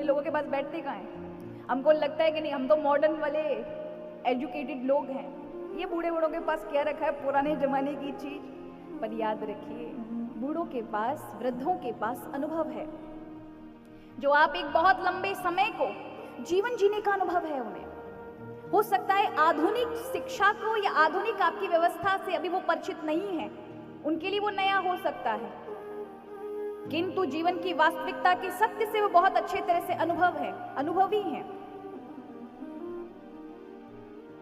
ये लोगों के पास बैठते कहाँ हैं? हमको लगता है कि नहीं, हम तो मॉडर्न वाले एजुकेटेड लोग हैं। ये बूढ़े बूढ़ों के पास क्या रखा है? पुराने जमाने की चीज। पर याद रखिए, बूढ़ों के पास, वृद्धों के पास अनुभव है, जो आप एक बहुत लंबे समय को जीवन जीने का अनुभव है उन्हें। हो सकता है आधुनिक शिक्षा को या आधुनिक आपकी व्यवस्था से अभी वो परिचित नहीं है, उनके लिए वो नया हो सकता है, किंतु जीवन की वास्तविकता के सत्य से वो बहुत अच्छे तरह से अनुभवी हैं।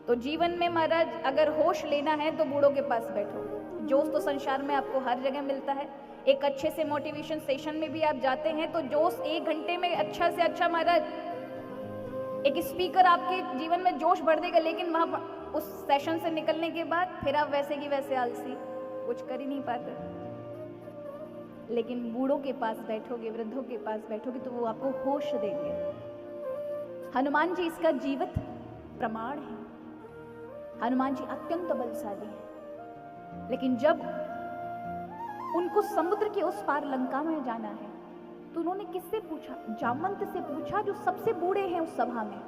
तो जीवन में महाराज अगर होश लेना है तो बूढ़ों के पास बैठो। जोश तो संसार में आपको हर जगह मिलता है। एक अच्छे से मोटिवेशन सेशन में भी आप जाते हैं तो जोश 1 घंटे में अच्छा से अच्छा महाराज एक स्पीकर आपके जीवन में जोश भर देगा, लेकिन वहां उस सेशन से निकलने के बाद फिर आप वैसे की वैसे आलसी, कुछ कर ही नहीं पाते। लेकिन बूढ़ों के पास बैठोगे, वृद्धों के पास बैठोगे तो वो आपको होश देंगे। हनुमान जी इसका जीवित प्रमाण है। हनुमान जी अत्यंत बलशाली हैं, लेकिन जब उनको समुद्र के उस पार लंका में जाना है तो उन्होंने किससे पूछा? जामवंत से पूछा, जो सबसे बूढ़े हैं उस सभा में।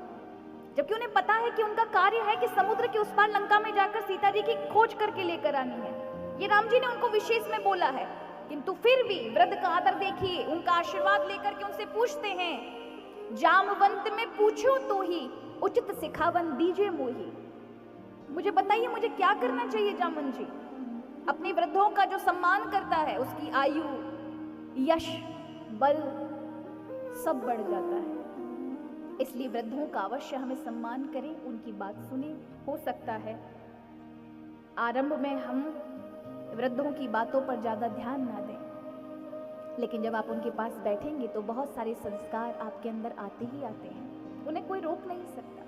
जबकि उन्हें पता है कि उनका कार्य है कि समुद्र के उस पार लंका में जाकर सीता जी की खोज करके लेकर आनी है। ये राम जी ने उनको विशेष में बोला है, किंतु फिर भी वृद्ध का आदर देखिए, उनका आशीर्वाद लेकर के उनसे पूछते हैं, जामवंत में पूछो तो ही उचित सिखावन दीजिए मोही। मुझे बताइए, मुझे क्या करना चाहिए जामवंत जी? अपने वृद्धों का जो सम्मान करता है, उसकी आयु, यश, बल सब बढ़ जाता है। इसलिए वृद्धों का अवश्य हमें सम्मान करें, उनकी बात सुने। हो सकता है आरंभ में हम वृद्धों की बातों पर ज्यादा ध्यान ना दें, लेकिन जब आप उनके पास बैठेंगे तो बहुत सारे संस्कार आपके अंदर आते ही आते हैं, उन्हें कोई रोक नहीं सकता।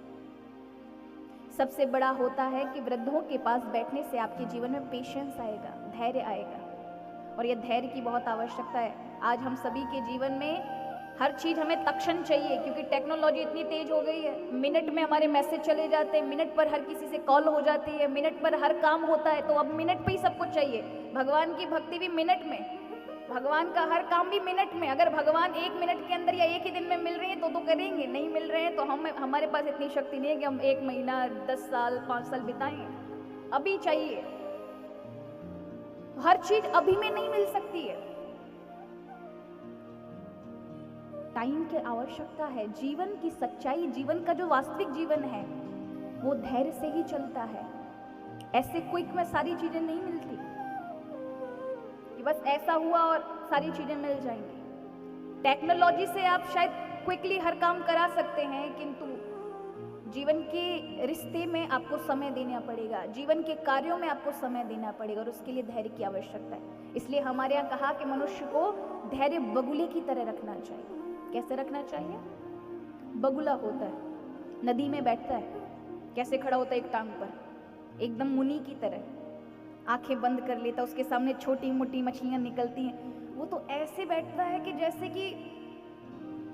सबसे बड़ा होता है कि वृद्धों के पास बैठने से आपके जीवन में पेशेंस आएगा, धैर्य आएगा, और यह धैर्य की बहुत आवश्यकता है। आज हम सभी के जीवन में हर चीज हमें तत्क्षण चाहिए, क्योंकि टेक्नोलॉजी इतनी तेज हो गई है। मिनट में हमारे मैसेज चले जाते हैं, मिनट पर हर किसी से कॉल हो जाती है, मिनट पर हर काम होता है, तो अब मिनट पे ही सब कुछ चाहिए। भगवान की भक्ति भी मिनट में, भगवान का हर काम भी मिनट में। अगर भगवान 1 मिनट के अंदर या 1 ही दिन में मिल रहे हैं तो करेंगे, नहीं मिल रहे हैं तो हमारे पास इतनी शक्ति नहीं है कि हम 1 महीना, 10 साल, 5 साल बिताएं। अभी चाहिए, हर चीज अभी में नहीं मिल सकती है, टाइम की आवश्यकता है। जीवन की सच्चाई, जीवन का जो वास्तविक जीवन है वो धैर्य से ही चलता है। ऐसे क्विक में सारी चीजें नहीं मिलती कि बस ऐसा हुआ और सारी चीजें मिल जाएंगी। टेक्नोलॉजी से आप शायद क्विकली हर काम करा सकते हैं, किंतु जीवन के रिश्ते में आपको समय देना पड़ेगा, जीवन के कार्यों में आपको समय देना पड़ेगा, और उसके लिए धैर्य की आवश्यकता है। इसलिए हमारे यहाँ कहा कि मनुष्य को धैर्य बगुले की तरह रखना चाहिए। कैसे रखना चाहिए? बगुला होता है, नदी में बैठता है, कैसे खड़ा होता है? एक टांग पर, एकदम मुनि की तरह, आंखें बंद कर लेता, उसके सामने छोटी मोटी मछलियां निकलती हैं, वो तो ऐसे बैठता है कि जैसे कि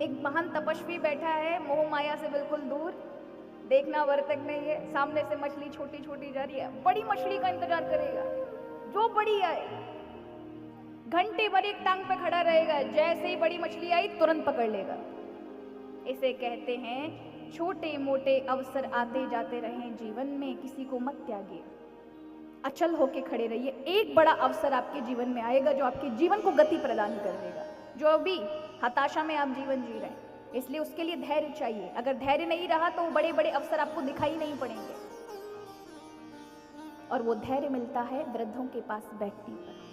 एक महान तपस्वी बैठा है, मोह माया से बिल्कुल दूर, देखना वर्तक नहीं है, सामने से मछली छोटी छोटी जा रही है, बड़ी मछली का इंतजार करेगा, जो बड़ी आए, घंटे भर एक टांग पे खड़ा रहेगा, जैसे ही बड़ी मछली आई तुरंत पकड़ लेगा। इसे कहते हैं छोटे मोटे अवसर आते जाते रहें जीवन में, किसी को मत त्यागिए, अचल होके खड़े रहिए। एक बड़ा अवसर आपके जीवन में आएगा जो आपके जीवन को गति प्रदान कर देगा, जो अभी हताशा में आप जीवन जी रहे हैं। इसलिए उसके लिए धैर्य चाहिए। अगर धैर्य नहीं रहा तो बड़े बड़े अवसर आपको दिखाई नहीं पड़ेंगे, और वो धैर्य मिलता है वृद्धों के पास बैठने पर।